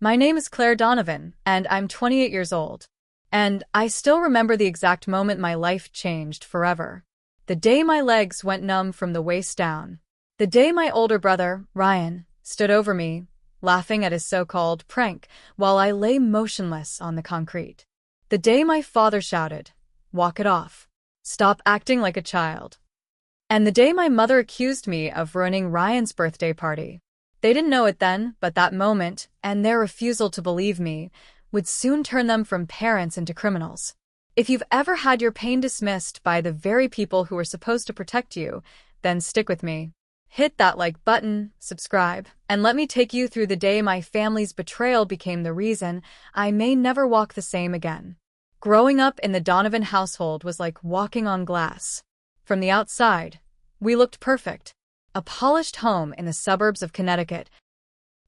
My name is Claire Donovan, and I'm 28 years old. And I still remember the exact moment my life changed forever. The day my legs went numb from the waist down. The day my older brother, Ryan, stood over me, laughing at his so-called prank, while I lay motionless on the concrete. The day my father shouted, "Walk it off. Stop acting like a child." And the day my mother accused me of ruining Ryan's birthday party. They didn't know it then, but that moment, and their refusal to believe me, would soon turn them from parents into criminals. If you've ever had your pain dismissed by the very people who were supposed to protect you, then stick with me. Hit that like button, subscribe, and let me take you through the day my family's betrayal became the reason I may never walk the same again. Growing up in the Donovan household was like walking on glass. From the outside, we looked perfect. A polished home in the suburbs of Connecticut.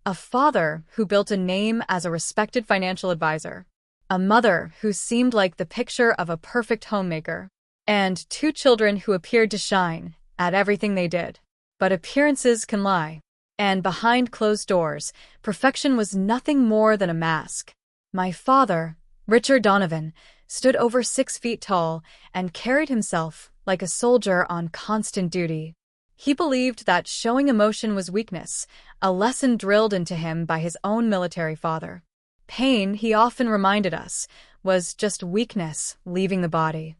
A father who built a name as a respected financial advisor. A mother who seemed like the picture of a perfect homemaker. And two children who appeared to shine at everything they did. But appearances can lie. And behind closed doors, perfection was nothing more than a mask. My father, Richard Donovan, stood over 6 feet tall and carried himself like a soldier on constant duty. He believed that showing emotion was weakness, a lesson drilled into him by his own military father. Pain, he often reminded us, was just weakness leaving the body.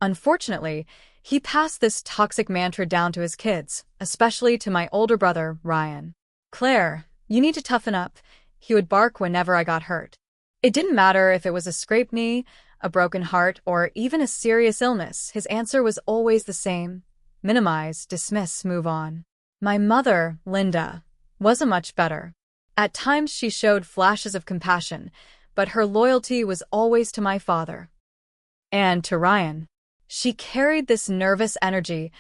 Unfortunately, he passed this toxic mantra down to his kids, especially to my older brother, Ryan. "Claire, you need to toughen up," he would bark whenever I got hurt. It didn't matter if it was a scraped knee, a broken heart, or even a serious illness, his answer was always the same. Minimize, dismiss, move on. My mother, Linda, wasn't much better. At times she showed flashes of compassion, but her loyalty was always to my father. And to Ryan. She carried this nervous energy,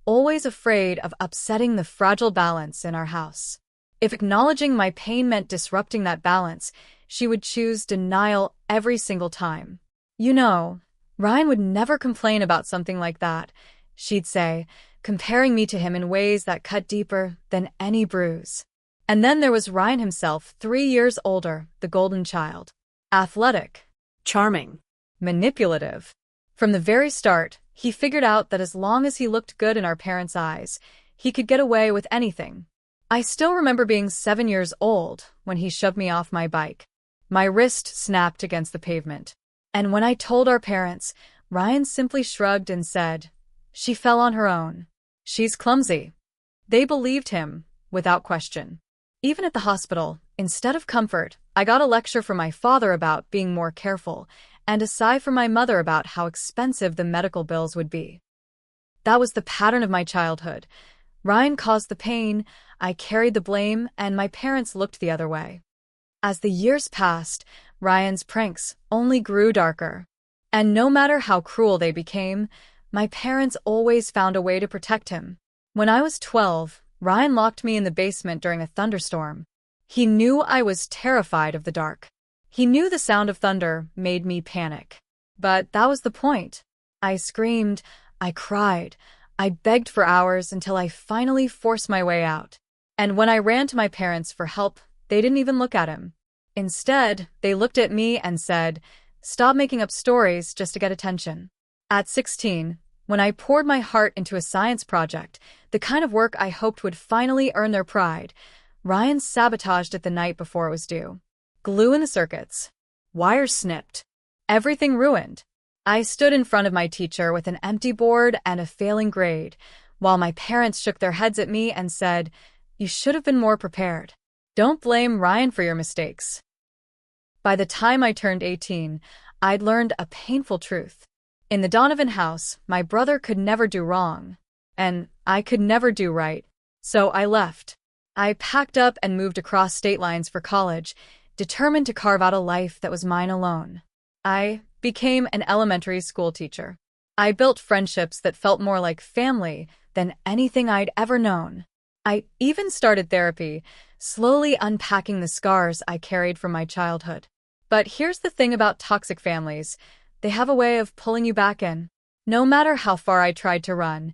always afraid of upsetting the fragile balance in our house. If acknowledging my pain meant disrupting that balance, she would choose denial every single time. "You know, Ryan would never complain about something like that," she'd say, comparing me to him in ways that cut deeper than any bruise. And then there was Ryan himself, 3 years older, the golden child. Athletic. Charming. Manipulative. From the very start, he figured out that as long as he looked good in our parents' eyes, he could get away with anything. I still remember being 7 years old when he shoved me off my bike. My wrist snapped against the pavement. And when I told our parents, Ryan simply shrugged and said, "She fell on her own. She's clumsy." They believed him, without question. Even at the hospital, instead of comfort, I got a lecture from my father about being more careful, and a sigh from my mother about how expensive the medical bills would be. That was the pattern of my childhood. Ryan caused the pain, I carried the blame, and my parents looked the other way. As the years passed, Ryan's pranks only grew darker. And no matter how cruel they became, my parents always found a way to protect him. When I was 12, Ryan locked me in the basement during a thunderstorm. He knew I was terrified of the dark. He knew the sound of thunder made me panic. But that was the point. I screamed, I cried, I begged for hours until I finally forced my way out. And when I ran to my parents for help, they didn't even look at him. Instead, they looked at me and said, "Stop making up stories just to get attention." At 16, when I poured my heart into a science project, the kind of work I hoped would finally earn their pride, Ryan sabotaged it the night before it was due. Glue in the circuits. Wires snipped. Everything ruined. I stood in front of my teacher with an empty board and a failing grade, while my parents shook their heads at me and said, "You should have been more prepared. Don't blame Ryan for your mistakes." By the time I turned 18, I'd learned a painful truth. In the Donovan house, my brother could never do wrong, and I could never do right. So I left. I packed up and moved across state lines for college, determined to carve out a life that was mine alone. I became an elementary school teacher. I built friendships that felt more like family than anything I'd ever known. I even started therapy, slowly unpacking the scars I carried from my childhood. But here's the thing about toxic families. They have a way of pulling you back in. No matter how far I tried to run,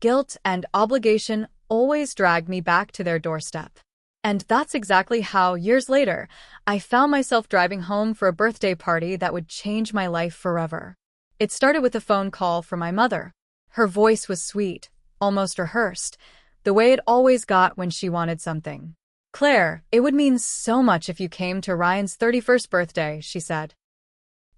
guilt and obligation always dragged me back to their doorstep. And that's exactly how, years later, I found myself driving home for a birthday party that would change my life forever. It started with a phone call from my mother. Her voice was sweet, almost rehearsed, the way it always got when she wanted something. "Claire, it would mean so much if you came to Ryan's 31st birthday," she said.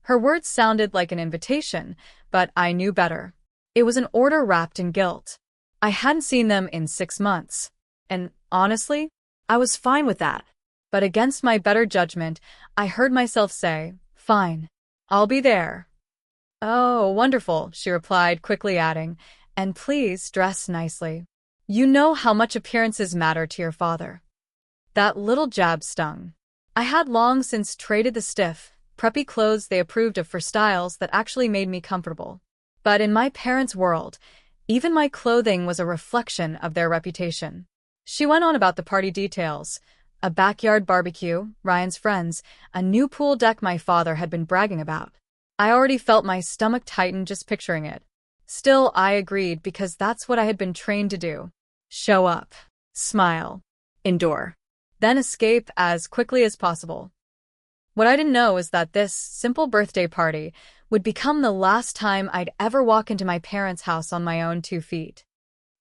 Her words sounded like an invitation, but I knew better. It was an order wrapped in guilt. I hadn't seen them in 6 months. And honestly, I was fine with that. But against my better judgment, I heard myself say, "Fine. I'll be there." "Oh, wonderful," she replied, quickly adding, "and please dress nicely. You know how much appearances matter to your father." That little jab stung. I had long since traded the stiff, preppy clothes they approved of for styles that actually made me comfortable. But in my parents' world, even my clothing was a reflection of their reputation. She went on about the party details: a backyard barbecue, Ryan's friends, a new pool deck my father had been bragging about. I already felt my stomach tighten just picturing it. Still, I agreed because that's what I had been trained to do. Show up, smile, endure, then escape as quickly as possible. What I didn't know is that this simple birthday party would become the last time I'd ever walk into my parents' house on my own 2 feet.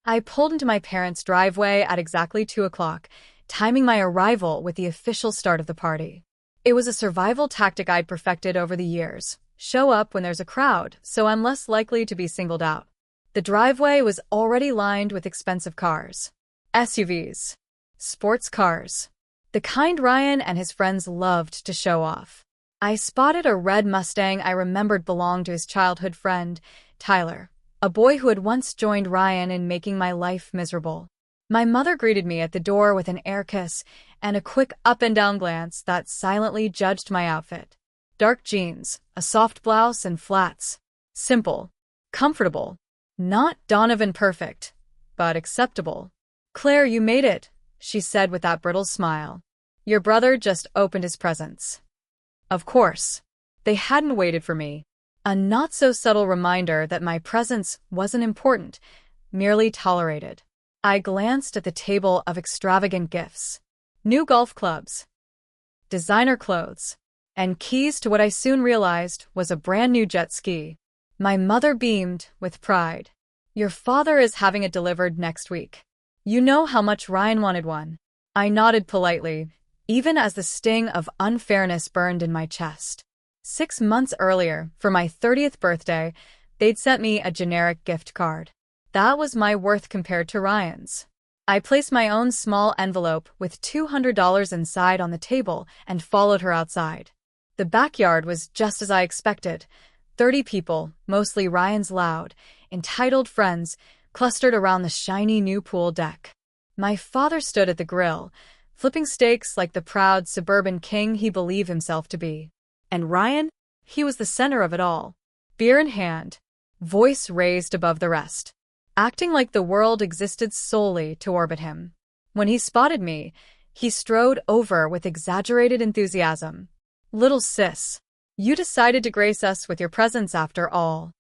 I pulled into my parents' driveway at exactly 2 o'clock, timing my arrival with the official start of the party. It was a survival tactic I'd perfected over the years. Show up when there's a crowd, so I'm less likely to be singled out. The driveway was already lined with expensive cars. SUVs. Sports cars. The kind Ryan and his friends loved to show off. I spotted a red Mustang I remembered belonged to his childhood friend, Tyler, a boy who had once joined Ryan in making my life miserable. My mother greeted me at the door with an air kiss and a quick up-and-down glance that silently judged my outfit. Dark jeans, a soft blouse, and flats. Simple. Comfortable. Not Donovan perfect, but acceptable. "Claire, you made it," she said with that brittle smile. "Your brother just opened his presents." Of course. They hadn't waited for me. A not-so-subtle reminder that my presence wasn't important, merely tolerated. I glanced at the table of extravagant gifts. New golf clubs, designer clothes, and keys to what I soon realized was a brand new jet ski. My mother beamed with pride. "Your father is having it delivered next week. You know how much Ryan wanted one." I nodded politely, even as the sting of unfairness burned in my chest. 6 months earlier, for my 30th birthday, they'd sent me a generic gift card. That was my worth compared to Ryan's. I placed my own small envelope with $200 inside on the table and followed her outside. The backyard was just as I expected. 30 people, mostly Ryan's loud, entitled friends, clustered around the shiny new pool deck. My father stood at the grill, flipping steaks like the proud suburban king he believed himself to be. And Ryan? He was the center of it all. Beer in hand, voice raised above the rest, acting like the world existed solely to orbit him. When he spotted me, he strode over with exaggerated enthusiasm. "Little sis, you decided to grace us with your presence after all."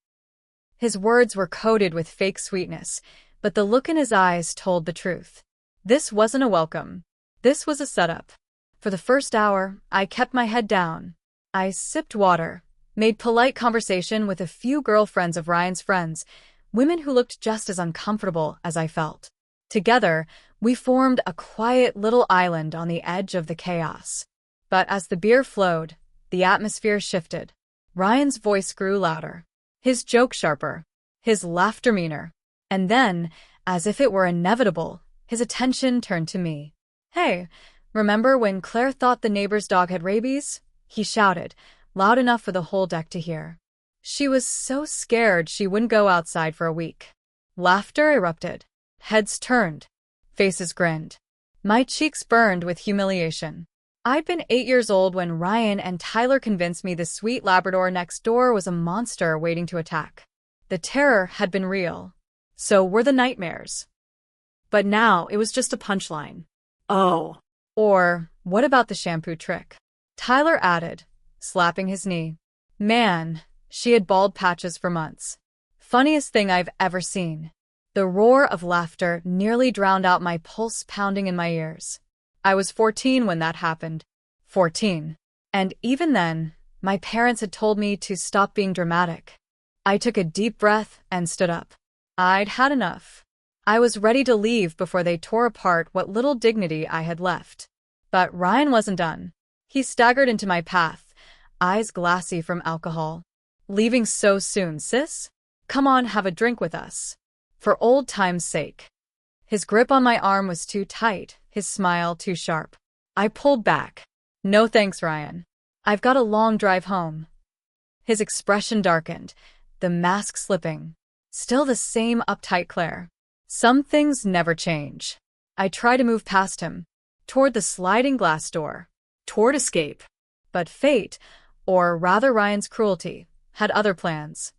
His words were coated with fake sweetness, but the look in his eyes told the truth. This wasn't a welcome. This was a setup. For the first hour, I kept my head down. I sipped water, made polite conversation with a few girlfriends of Ryan's friends, women who looked just as uncomfortable as I felt. Together, we formed a quiet little island on the edge of the chaos. But as the beer flowed, the atmosphere shifted. Ryan's voice grew louder, his joke sharper, his laughter meaner. And then, as if it were inevitable, his attention turned to me. "Hey, remember when Claire thought the neighbor's dog had rabies?" he shouted, loud enough for the whole deck to hear. "She was so scared she wouldn't go outside for a week." Laughter erupted. Heads turned. Faces grinned. My cheeks burned with humiliation. I'd been 8 years old when Ryan and Tyler convinced me the sweet Labrador next door was a monster waiting to attack. The terror had been real. So were the nightmares. But now it was just a punchline. "Oh." Or, "What about the shampoo trick?" Tyler added, slapping his knee. Man, she had bald patches for months. Funniest thing I've ever seen. The roar of laughter nearly drowned out my pulse pounding in my ears. I was 14 when that happened. 14. And even then, my parents had told me to stop being dramatic. I took a deep breath and stood up. I'd had enough. I was ready to leave before they tore apart what little dignity I had left. But Ryan wasn't done. He staggered into my path, eyes glassy from alcohol. Leaving so soon, sis? Come on, have a drink with us. For old time's sake. His grip on my arm was too tight, his smile too sharp. I pulled back. No thanks, Ryan. I've got a long drive home. His expression darkened, the mask slipping. Still the same uptight Claire. Some things never change. I tried to move past him, toward the sliding glass door, toward escape. But fate, or rather Ryan's cruelty, had other plans.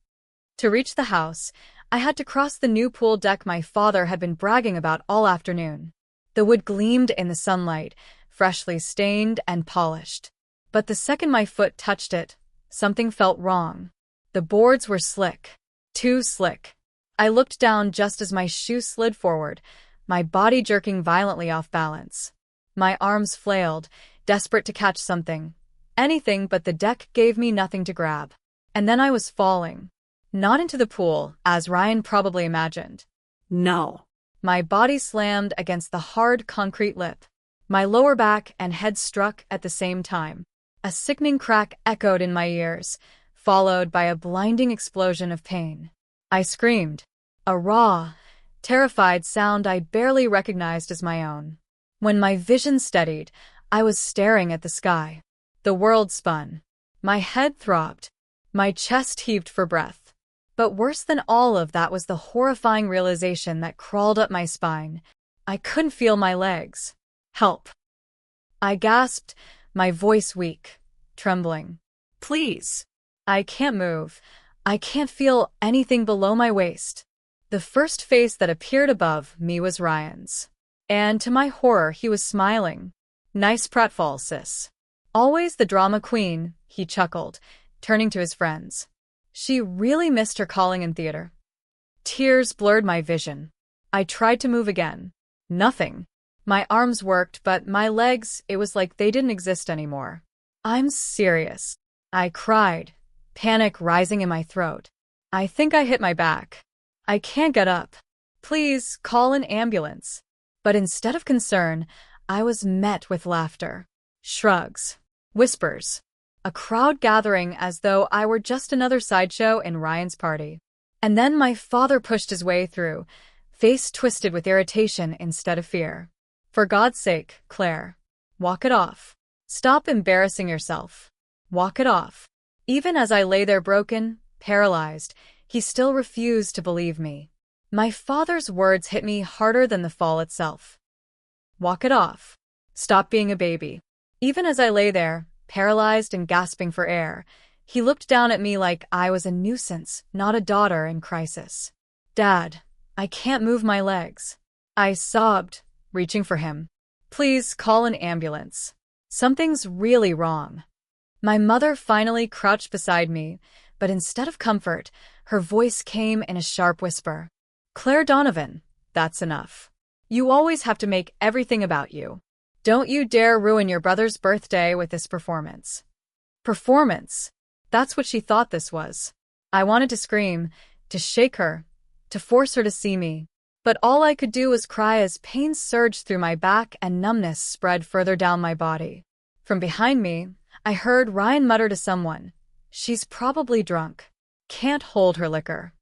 To reach the house, I had to cross the new pool deck my father had been bragging about all afternoon. The wood gleamed in the sunlight, freshly stained and polished. But the second my foot touched it, something felt wrong. The boards were slick. Too slick. I looked down just as my shoe slid forward, my body jerking violently off balance. My arms flailed, desperate to catch something. Anything, but the deck gave me nothing to grab. And then I was falling. Not into the pool, as Ryan probably imagined. No. My body slammed against the hard concrete lip. My lower back and head struck at the same time. A sickening crack echoed in my ears, followed by a blinding explosion of pain. I screamed. A raw, terrified sound I barely recognized as my own. When my vision steadied, I was staring at the sky. The world spun. My head throbbed. My chest heaved for breath. But worse than all of that was the horrifying realization that crawled up my spine. I couldn't feel my legs. Help. I gasped, my voice weak, trembling. Please. I can't move. I can't feel anything below my waist. The first face that appeared above me was Ryan's. And to my horror, he was smiling. Nice pratfall, sis. Always the drama queen, he chuckled, turning to his friends. She really missed her calling in theater. Tears blurred my vision. I tried to move again. Nothing. My arms worked, but my legs, it was like they didn't exist anymore. I'm serious. I cried, panic rising in my throat. I think I hit my back. I can't get up. Please, call an ambulance. But instead of concern, I was met with laughter. Shrugs. Whispers. A crowd gathering as though I were just another sideshow in Ryan's party. And then my father pushed his way through, face twisted with irritation instead of fear. For God's sake, Claire. Walk it off. Stop embarrassing yourself. Walk it off. Even as I lay there broken, paralyzed, he still refused to believe me. My father's words hit me harder than the fall itself. Walk it off. Stop being a baby. Even as I lay there, paralyzed and gasping for air, he looked down at me like I was a nuisance, not a daughter in crisis. Dad, I can't move my legs. I sobbed, reaching for him. Please call an ambulance. Something's really wrong. My mother finally crouched beside me, but instead of comfort, her voice came in a sharp whisper. Claire Donovan, that's enough. You always have to make everything about you. Don't you dare ruin your brother's birthday with this performance. Performance? That's what she thought this was. I wanted to scream, to shake her, to force her to see me. But all I could do was cry as pain surged through my back and numbness spread further down my body. From behind me, I heard Ryan mutter to someone, "She's probably drunk. Can't hold her liquor."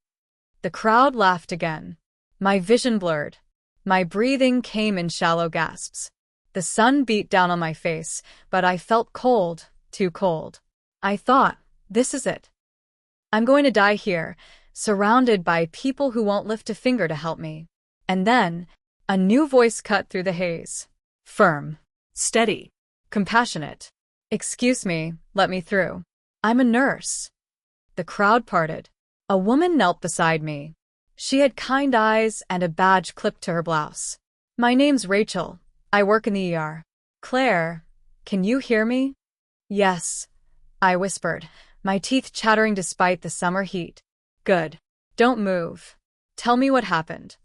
The crowd laughed again. My vision blurred. My breathing came in shallow gasps. The sun beat down on my face, but I felt cold, too cold. I thought, this is it. I'm going to die here, surrounded by people who won't lift a finger to help me. And then, a new voice cut through the haze. Firm. Steady. Compassionate. Excuse me, let me through. I'm a nurse. The crowd parted. A woman knelt beside me. She had kind eyes and a badge clipped to her blouse. My name's Rachel. I work in the ER. Claire, can you hear me? Yes, I whispered, my teeth chattering despite the summer heat. Good. Don't move. Tell me what happened.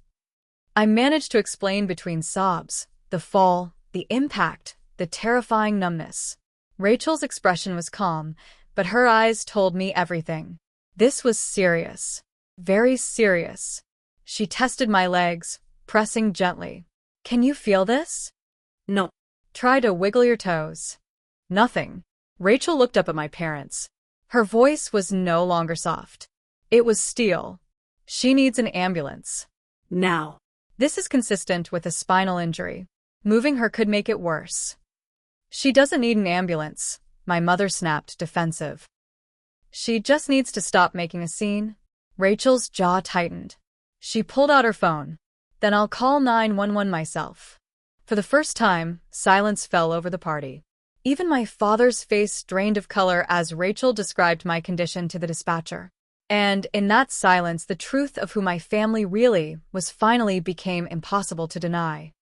I managed to explain between sobs, the fall, The impact, the terrifying numbness. Rachel's expression was calm, but her eyes told me everything. This was serious. Very serious. She tested my legs, pressing gently. Can you feel this? No. Try to wiggle your toes. Nothing. Rachel looked up at my parents. Her voice was no longer soft. It was steel. She needs an ambulance. Now. This is consistent with a spinal injury. Moving her could make it worse. She doesn't need an ambulance, my mother snapped, defensive. She just needs to stop making a scene. Rachel's jaw tightened. She pulled out her phone. Then I'll call 911 myself. For the first time, silence fell over the party. Even my father's face drained of color as Rachel described my condition to the dispatcher. And in that silence, the truth of who my family really was finally became impossible to deny.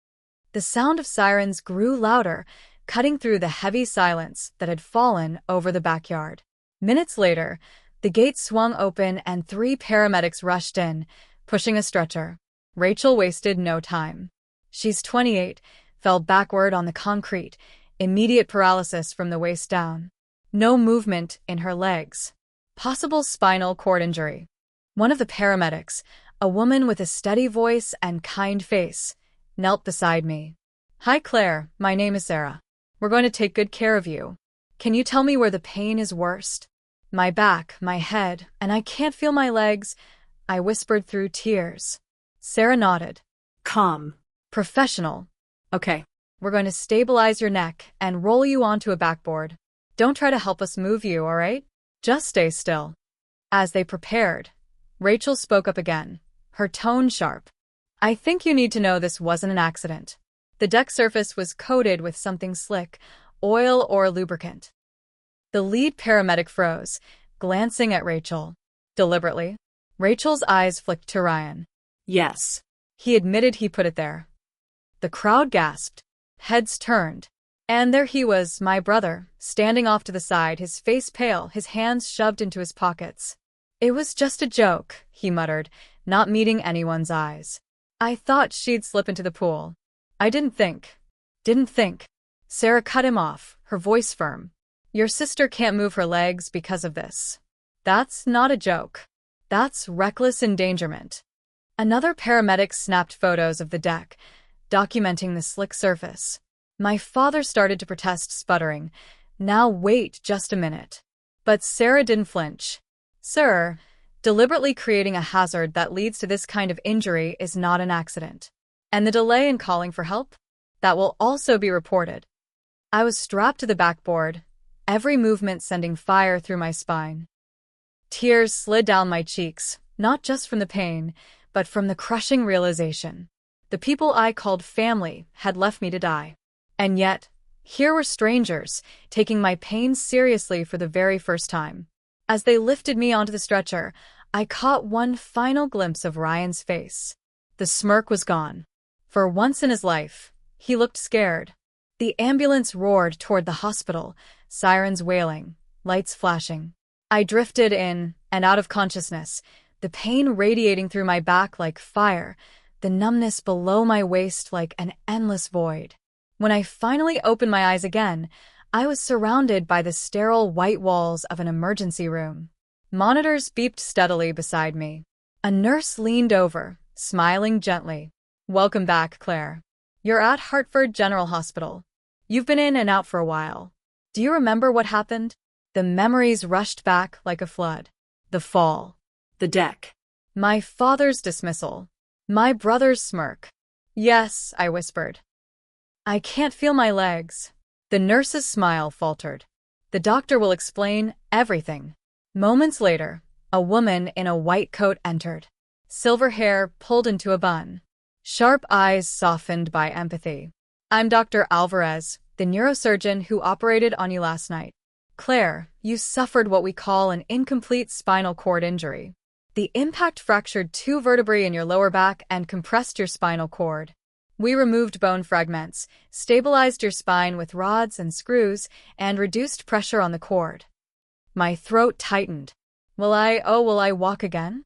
The sound of sirens grew louder, cutting through the heavy silence that had fallen over the backyard. Minutes later, the gate swung open and 3 paramedics rushed in, pushing a stretcher. Rachel wasted no time. She's 28, fell backward on the concrete, immediate paralysis from the waist down. No movement in her legs. Possible spinal cord injury. One of the paramedics, a woman with a steady voice and kind face, knelt beside me. Hi Claire, my name is Sarah. We're going to take good care of you. Can you tell me where the pain is worst? My back, my head, and I can't feel my legs, I whispered through tears. Sarah nodded. Calm. Professional. Okay. We're going to stabilize your neck and roll you onto a backboard. Don't try to help us move you, all right? Just stay still. As they prepared, Rachel spoke up again, her tone sharp. I think you need to know this wasn't an accident. The deck surface was coated with something slick, oil or lubricant. The lead paramedic froze, glancing at Rachel. Deliberately, Rachel's eyes flicked to Ryan. Yes. He admitted he put it there. The crowd gasped. Heads turned. And there he was, my brother, standing off to the side, his face pale, his hands shoved into his pockets. It was just a joke, he muttered, not meeting anyone's eyes. I thought she'd slip into the pool. I didn't think. Sarah cut him off, her voice firm. Your sister can't move her legs because of this. That's not a joke. That's reckless endangerment. Another paramedic snapped photos of the deck, documenting the slick surface. My father started to protest, sputtering. Now wait just a minute. But Sarah didn't flinch. Sir, deliberately creating a hazard that leads to this kind of injury is not an accident. And the delay in calling for help? That will also be reported. I was strapped to the backboard, every movement sending fire through my spine. Tears slid down my cheeks, not just from the pain, but from the crushing realization. The people I called family had left me to die. And yet, here were strangers, taking my pain seriously for the very first time. As they lifted me onto the stretcher, I caught one final glimpse of Ryan's face. The smirk was gone. For once in his life, he looked scared. The ambulance roared toward the hospital, sirens wailing, lights flashing. I drifted in and out of consciousness, the pain radiating through my back like fire, the numbness below my waist like an endless void. When I finally opened my eyes again, I was surrounded by the sterile white walls of an emergency room. Monitors beeped steadily beside me. A nurse leaned over, smiling gently. Welcome back, Claire. You're at Hartford General Hospital. You've been in and out for a while. Do you remember what happened? The memories rushed back like a flood. The fall. The deck. My father's dismissal. My brother's smirk. Yes, I whispered. I can't feel my legs. The nurse's smile faltered. The doctor will explain everything. Moments later, a woman in a white coat entered. Silver hair pulled into a bun. Sharp eyes softened by empathy. I'm Dr. Alvarez, the neurosurgeon who operated on you last night. Claire, you suffered what we call an incomplete spinal cord injury. The impact fractured 2 vertebrae in your lower back and compressed your spinal cord. We removed bone fragments, stabilized your spine with rods and screws, and reduced pressure on the cord. My throat tightened. Will I walk again?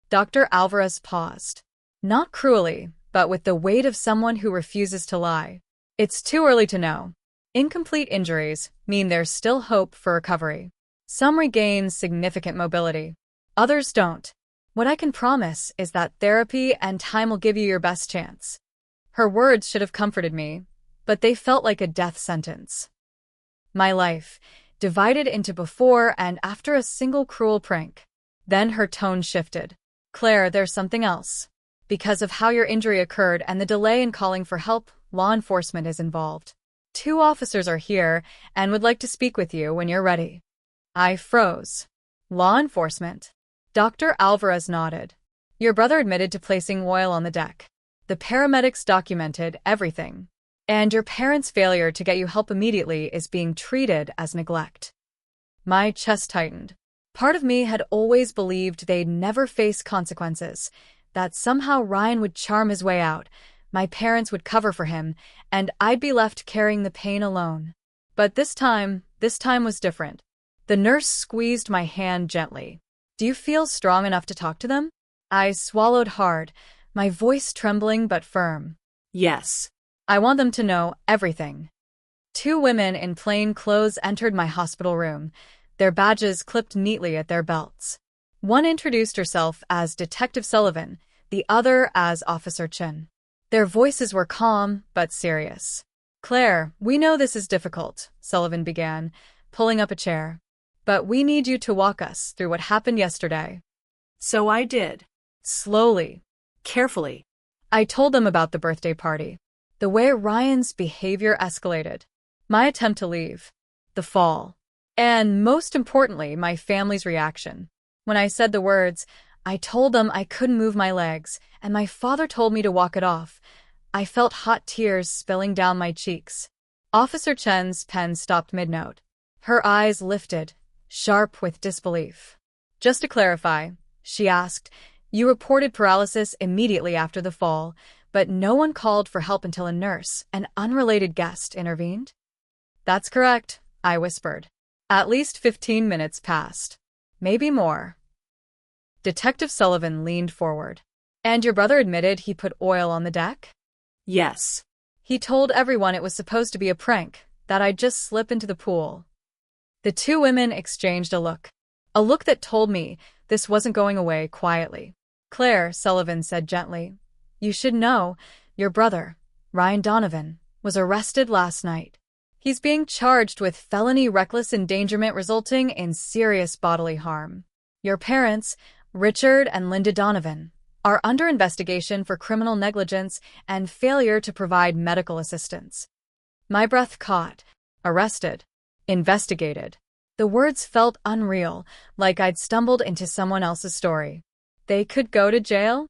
Dr. Alvarez paused. Not cruelly, but with the weight of someone who refuses to lie. It's too early to know. Incomplete injuries mean there's still hope for recovery. Some regain significant mobility. Others don't. What I can promise is that therapy and time will give you your best chance. Her words should have comforted me, but they felt like a death sentence. My life, divided into before and after a single cruel prank. Then her tone shifted. Claire, there's something else. Because of how your injury occurred and the delay in calling for help, law enforcement is involved. 2 officers are here and would like to speak with you when you're ready. I froze. Law enforcement? Dr. Alvarez nodded. Your brother admitted to placing oil on the deck. The paramedics documented everything. And your parents' failure to get you help immediately is being treated as neglect. My chest tightened. Part of me had always believed they'd never face consequences, that somehow Ryan would charm his way out, my parents would cover for him, and I'd be left carrying the pain alone. But this time was different. The nurse squeezed my hand gently. Do you feel strong enough to talk to them? I swallowed hard, my voice trembling but firm. Yes. I want them to know everything. 2 women in plain clothes entered my hospital room, their badges clipped neatly at their belts. One introduced herself as Detective Sullivan, the other as Officer Chen. Their voices were calm but serious. Claire, we know this is difficult, Sullivan began, pulling up a chair. But we need you to walk us through what happened yesterday. So I did. Slowly. Carefully. I told them about the birthday party. The way Ryan's behavior escalated. My attempt to leave. The fall. And most importantly, my family's reaction. When I said the words, I told them I couldn't move my legs, and my father told me to walk it off. I felt hot tears spilling down my cheeks. Officer Chen's pen stopped mid-note. Her eyes lifted, sharp with disbelief. Just to clarify, she asked, you reported paralysis immediately after the fall, but no one called for help until a nurse, an unrelated guest, intervened? That's correct, I whispered. At least 15 minutes passed. Maybe more. Detective Sullivan leaned forward. And your brother admitted he put oil on the deck? Yes. He told everyone it was supposed to be a prank, that I'd just slip into the pool. The 2 women exchanged a look that told me this wasn't going away quietly. Claire, Sullivan said gently, you should know, your brother, Ryan Donovan, was arrested last night. He's being charged with felony reckless endangerment resulting in serious bodily harm. Your parents, Richard and Linda Donovan, are under investigation for criminal negligence and failure to provide medical assistance. My breath caught. Arrested. Investigated. The words felt unreal, like I'd stumbled into someone else's story. They could go to jail?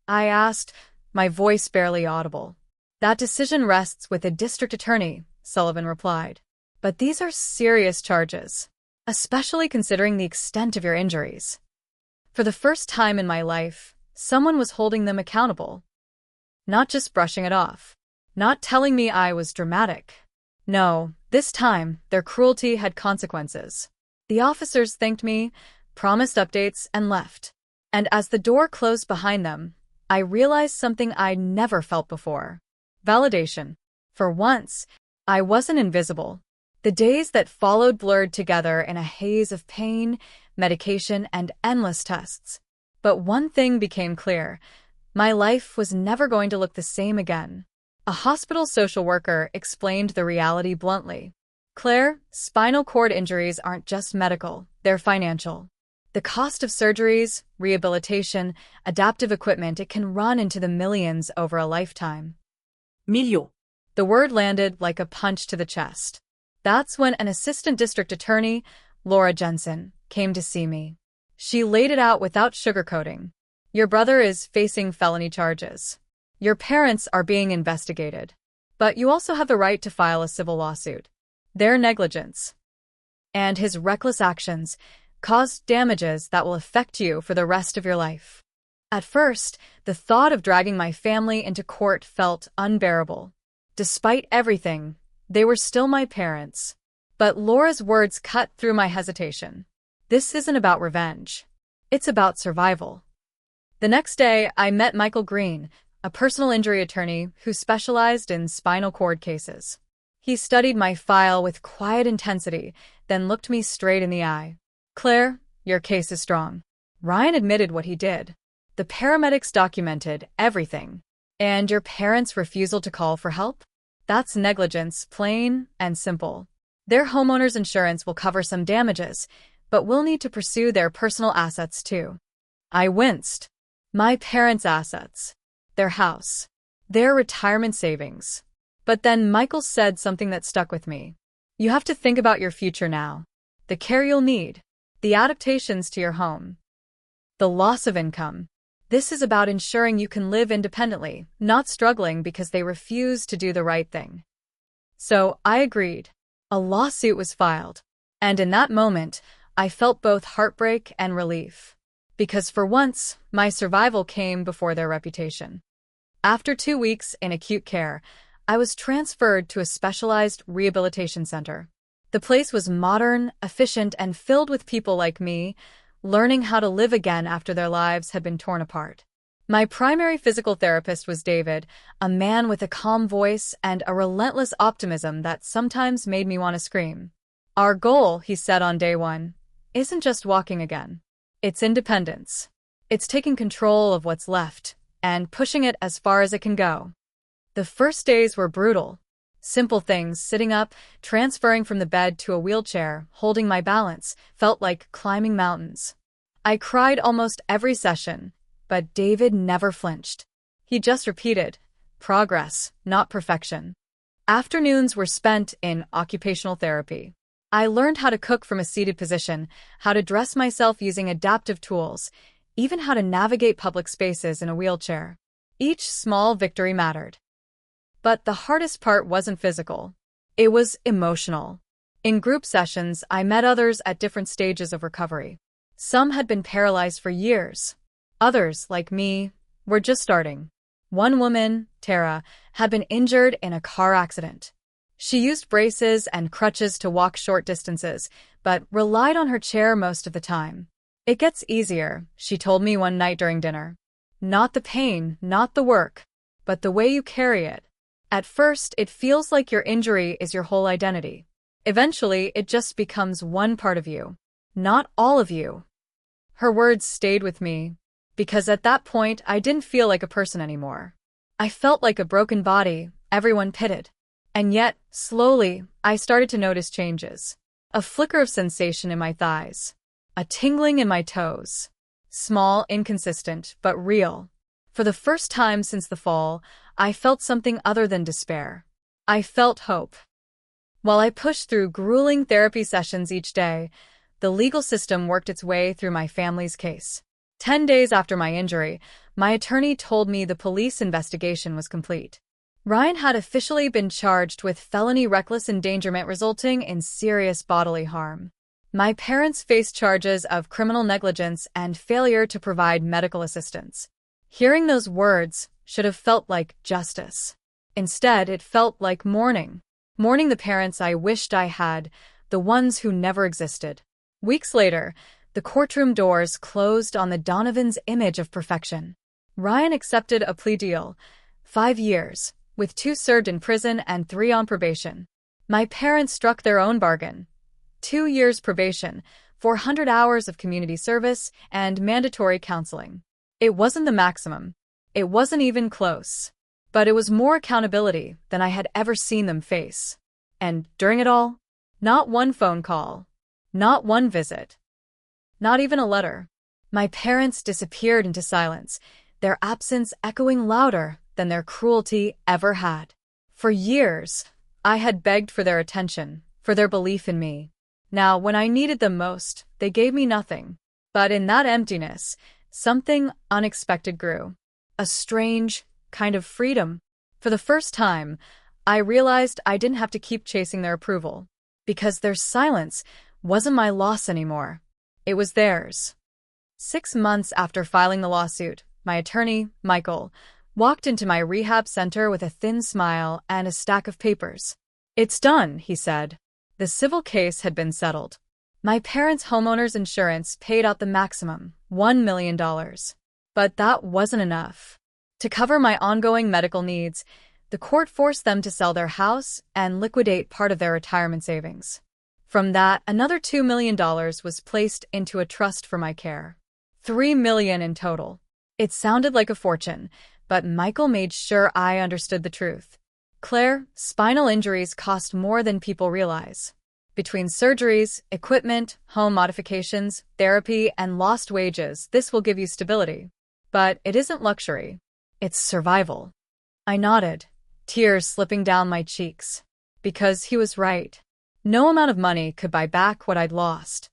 I asked, my voice barely audible. That decision rests with a district attorney, Sullivan replied. But these are serious charges, especially considering the extent of your injuries. For the first time in my life, someone was holding them accountable. Not just brushing it off. Not telling me I was dramatic. No, this time, their cruelty had consequences. The officers thanked me, promised updates, and left. And as the door closed behind them, I realized something I'd never felt before. Validation. For once, I wasn't invisible. The days that followed blurred together in a haze of pain, medication, and endless tests. But one thing became clear. My life was never going to look the same again. A hospital social worker explained the reality bluntly. Claire, spinal cord injuries aren't just medical, they're financial. The cost of surgeries, rehabilitation, adaptive equipment, it can run into the millions over a lifetime. Millions. The word landed like a punch to the chest. That's when an assistant district attorney, Laura Jensen, came to see me. She laid it out without sugarcoating. Your brother is facing felony charges. Your parents are being investigated. But you also have the right to file a civil lawsuit. Their negligence and his reckless actions caused damages that will affect you for the rest of your life. At first, the thought of dragging my family into court felt unbearable. Despite everything, they were still my parents. But Laura's words cut through my hesitation. This isn't about revenge. It's about survival. The next day, I met Michael Green, a personal injury attorney who specialized in spinal cord cases. He studied my file with quiet intensity, then looked me straight in the eye. "Claire, your case is strong." Ryan admitted what he did. "The paramedics documented everything. And your parents' refusal to call for help? That's negligence, plain and simple. Their homeowner's insurance will cover some damages, but we'll need to pursue their personal assets too." I winced. My parents' assets. Their house. Their retirement savings. But then Michael said something that stuck with me. "You have to think about your future now. The care you'll need. The adaptations to your home. The loss of income. This is about ensuring you can live independently, not struggling because they refuse to do the right thing." So I agreed. A lawsuit was filed. And in that moment, I felt both heartbreak and relief. Because for once, my survival came before their reputation. After 2 weeks in acute care, I was transferred to a specialized rehabilitation center. The place was modern, efficient, and filled with people like me, learning how to live again after their lives had been torn apart. My primary physical therapist was David, a man with a calm voice and a relentless optimism that sometimes made me want to scream. "Our goal," he said on day one, "isn't just walking again. It's independence. It's taking control of what's left and pushing it as far as it can go." The first days were brutal. Simple things, sitting up, transferring from the bed to a wheelchair, holding my balance, felt like climbing mountains. I cried almost every session, but David never flinched. He just repeated, "Progress, not perfection." Afternoons were spent in occupational therapy. I learned how to cook from a seated position, how to dress myself using adaptive tools, even how to navigate public spaces in a wheelchair. Each small victory mattered. But the hardest part wasn't physical. It was emotional. In group sessions, I met others at different stages of recovery. Some had been paralyzed for years. Others, like me, were just starting. One woman, Tara, had been injured in a car accident. She used braces and crutches to walk short distances, but relied on her chair most of the time. "It gets easier," she told me one night during dinner. "Not the pain, not the work, but the way you carry it. At first, it feels like your injury is your whole identity. Eventually, it just becomes one part of you, not all of you." Her words stayed with me, because at that point, I didn't feel like a person anymore. I felt like a broken body everyone pitied. And yet, slowly, I started to notice changes. A flicker of sensation in my thighs. A tingling in my toes. Small, inconsistent, but real. For the first time since the fall, I felt something other than despair. I felt hope. While I pushed through grueling therapy sessions each day, the legal system worked its way through my family's case. 10 days after my injury, my attorney told me the police investigation was complete. Ryan had officially been charged with felony reckless endangerment resulting in serious bodily harm. My parents faced charges of criminal negligence and failure to provide medical assistance. Hearing those words should have felt like justice. Instead, it felt like mourning. Mourning the parents I wished I had, the ones who never existed. Weeks later, the courtroom doors closed on the Donovans' image of perfection. Ryan accepted a plea deal, 5 years, with 2 served in prison and 3 on probation. My parents struck their own bargain. 2 years probation, 400 hours of community service, and mandatory counseling. It wasn't the maximum. It wasn't even close. But it was more accountability than I had ever seen them face. And during it all, not one phone call. Not one visit. Not even a letter. My parents disappeared into silence, their absence echoing louder than their cruelty ever had. For years, I had begged for their attention, for their belief in me. Now, when I needed them most, they gave me nothing. But in that emptiness, something unexpected grew. A strange kind of freedom. For the first time, I realized I didn't have to keep chasing their approval. Because their silence wasn't my loss anymore. It was theirs. 6 months after filing the lawsuit, my attorney, Michael, walked into my rehab center with a thin smile and a stack of papers. "It's done," he said. The civil case had been settled. My parents' homeowner's insurance paid out the maximum, $1 million. But that wasn't enough. To cover my ongoing medical needs, the court forced them to sell their house and liquidate part of their retirement savings. From that, another $2 million was placed into a trust for my care. $3 million in total. It sounded like a fortune, but Michael made sure I understood the truth. Claire, spinal injuries cost more than people realize. Between surgeries, equipment, home modifications, therapy, and lost wages, this will give you stability. But it isn't luxury. It's survival. I nodded, tears slipping down my cheeks. Because he was right. No amount of money could buy back what I'd lost.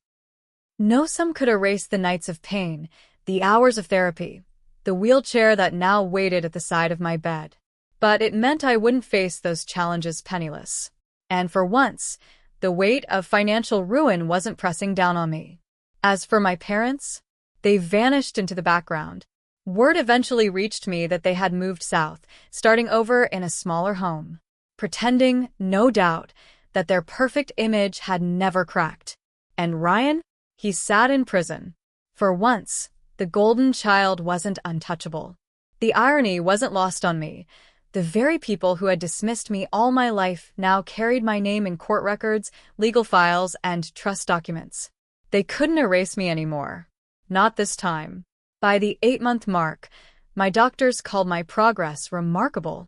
No sum could erase the nights of pain, the hours of therapy, the wheelchair that now waited at the side of my bed. But it meant I wouldn't face those challenges penniless. And for once, the weight of financial ruin wasn't pressing down on me. As for my parents, they vanished into the background. Word eventually reached me that they had moved south, starting over in a smaller home. Pretending, no doubt, that their perfect image had never cracked. And Ryan? He sat in prison. For once, the golden child wasn't untouchable. The irony wasn't lost on me. The very people who had dismissed me all my life now carried my name in court records, legal files, and trust documents. They couldn't erase me anymore. Not this time. By the 8-month mark, my doctors called my progress remarkable.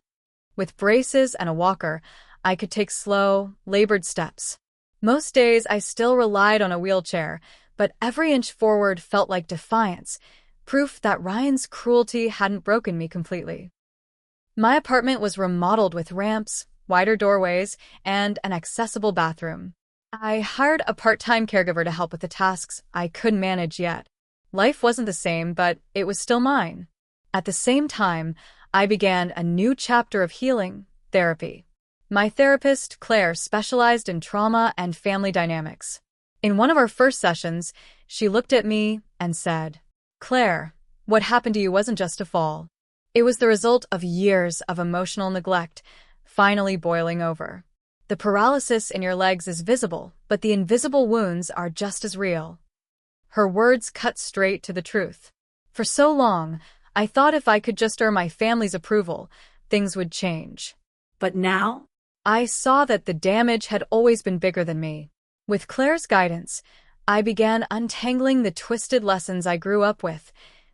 With braces and a walker, I could take slow, labored steps. Most days I still relied on a wheelchair, but every inch forward felt like defiance, proof that Ryan's cruelty hadn't broken me completely. My apartment was remodeled with ramps, wider doorways, and an accessible bathroom. I hired a part-time caregiver to help with the tasks I couldn't manage yet. Life wasn't the same, but it was still mine. At the same time, I began a new chapter of healing, therapy. My therapist, Claire, specialized in trauma and family dynamics. In one of our first sessions, she looked at me and said, "Claire, what happened to you wasn't just a fall. It was the result of years of emotional neglect, finally boiling over. The paralysis in your legs is visible, but the invisible wounds are just as real." Her words cut straight to the truth. For so long, I thought if I could just earn my family's approval, things would change. But now? I saw that the damage had always been bigger than me. With Claire's guidance, I began untangling the twisted lessons I grew up with,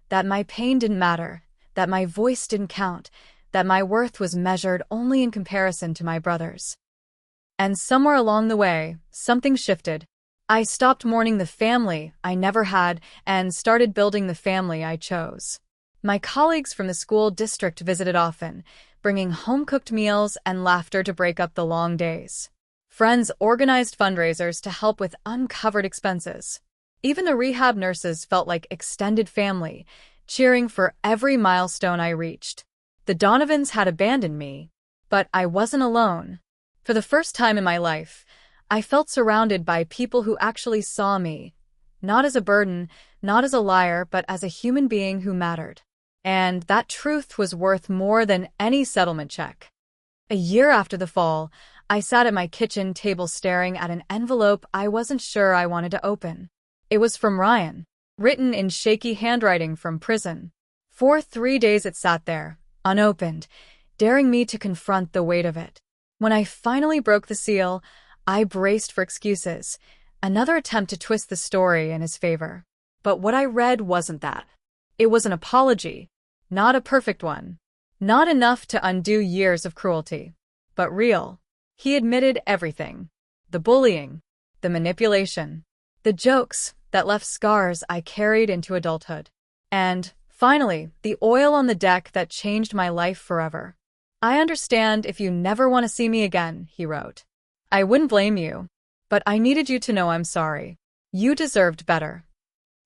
that my pain didn't matter, that my voice didn't count, that my worth was measured only in comparison to my brother's. And somewhere along the way, something shifted. I stopped mourning the family I never had and started building the family I chose. My colleagues from the school district visited often, bringing home-cooked meals and laughter to break up the long days. Friends organized fundraisers to help with uncovered expenses. Even the rehab nurses felt like extended family, cheering for every milestone I reached. The Donovans had abandoned me, but I wasn't alone. For the first time in my life, I felt surrounded by people who actually saw me, not as a burden, not as a liar, but as a human being who mattered. And that truth was worth more than any settlement check. A year after the fall, I sat at my kitchen table staring at an envelope I wasn't sure I wanted to open. It was from Ryan, written in shaky handwriting from prison. For 3 days it sat there, unopened, daring me to confront the weight of it. When I finally broke the seal, I braced for excuses, another attempt to twist the story in his favor. But what I read wasn't that. It was an apology, not a perfect one. Not enough to undo years of cruelty, but real. He admitted everything. The bullying, the manipulation, the jokes that left scars I carried into adulthood. And, finally, the oil on the deck that changed my life forever. "I understand if you never want to see me again," he wrote. "I wouldn't blame you, but I needed you to know I'm sorry. You deserved better."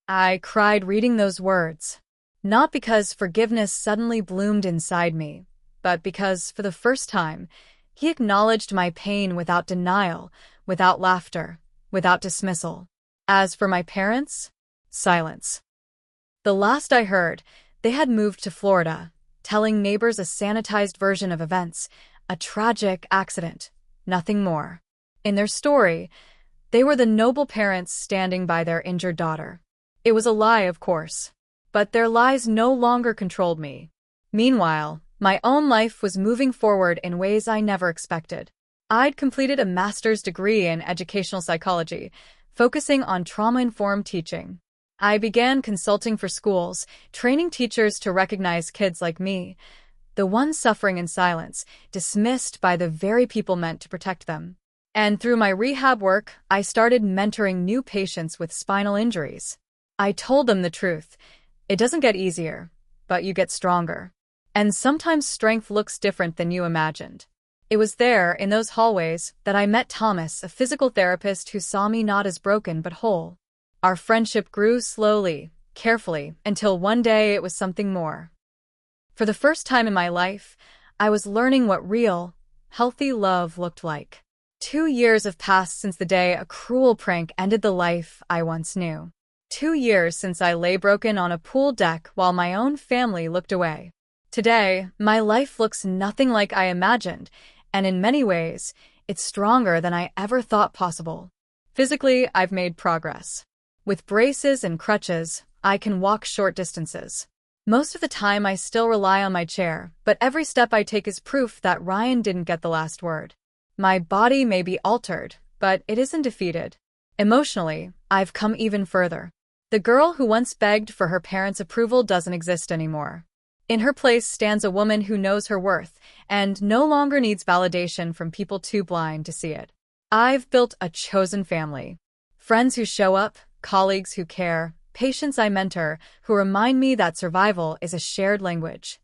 I cried reading those words. Not because forgiveness suddenly bloomed inside me, but because, for the first time, he acknowledged my pain without denial, without laughter, without dismissal. As for my parents, silence. The last I heard, they had moved to Florida, telling neighbors a sanitized version of events, a tragic accident, nothing more. In their story, they were the noble parents standing by their injured daughter. It was a lie, of course. But their lies no longer controlled me. Meanwhile, my own life was moving forward in ways I never expected. I'd completed a master's degree in educational psychology, focusing on trauma-informed teaching. I began consulting for schools, training teachers to recognize kids like me, the ones suffering in silence, dismissed by the very people meant to protect them. And through my rehab work, I started mentoring new patients with spinal injuries. I told them the truth. It doesn't get easier, but you get stronger. And sometimes strength looks different than you imagined. It was there, in those hallways, that I met Thomas, a physical therapist who saw me not as broken but whole. Our friendship grew slowly, carefully, until one day it was something more. For the first time in my life, I was learning what real, healthy love looked like. 2 years have passed since the day a cruel prank ended the life I once knew. 2 years since I lay broken on a pool deck while my own family looked away. Today, my life looks nothing like I imagined, and in many ways, it's stronger than I ever thought possible. Physically, I've made progress. With braces and crutches, I can walk short distances. Most of the time, I still rely on my chair, but every step I take is proof that Ryan didn't get the last word. My body may be altered, but it isn't defeated. Emotionally, I've come even further. The girl who once begged for her parents' approval doesn't exist anymore. In her place stands a woman who knows her worth and no longer needs validation from people too blind to see it. I've built a chosen family. Friends who show up, colleagues who care, patients I mentor who remind me that survival is a shared language.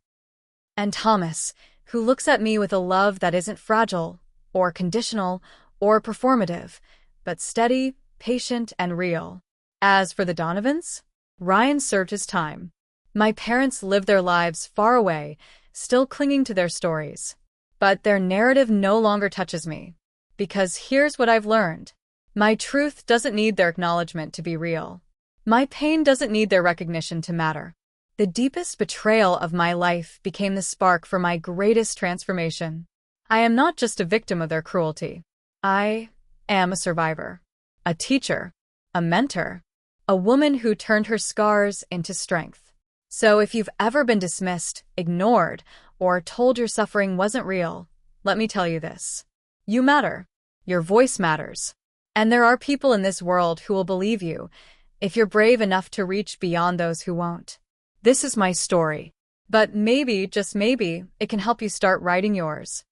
And Thomas, who looks at me with a love that isn't fragile, or conditional, or performative, but steady, patient, and real. As for the Donovans, Ryan served his time. My parents lived their lives far away, still clinging to their stories. But their narrative no longer touches me. Because here's what I've learned. My truth doesn't need their acknowledgement to be real. My pain doesn't need their recognition to matter. The deepest betrayal of my life became the spark for my greatest transformation. I am not just a victim of their cruelty. I am a survivor, a teacher, a mentor, a woman who turned her scars into strength. So if you've ever been dismissed, ignored, or told your suffering wasn't real, let me tell you this. You matter. Your voice matters. And there are people in this world who will believe you, if you're brave enough to reach beyond those who won't. This is my story. But maybe, just maybe, it can help you start writing yours.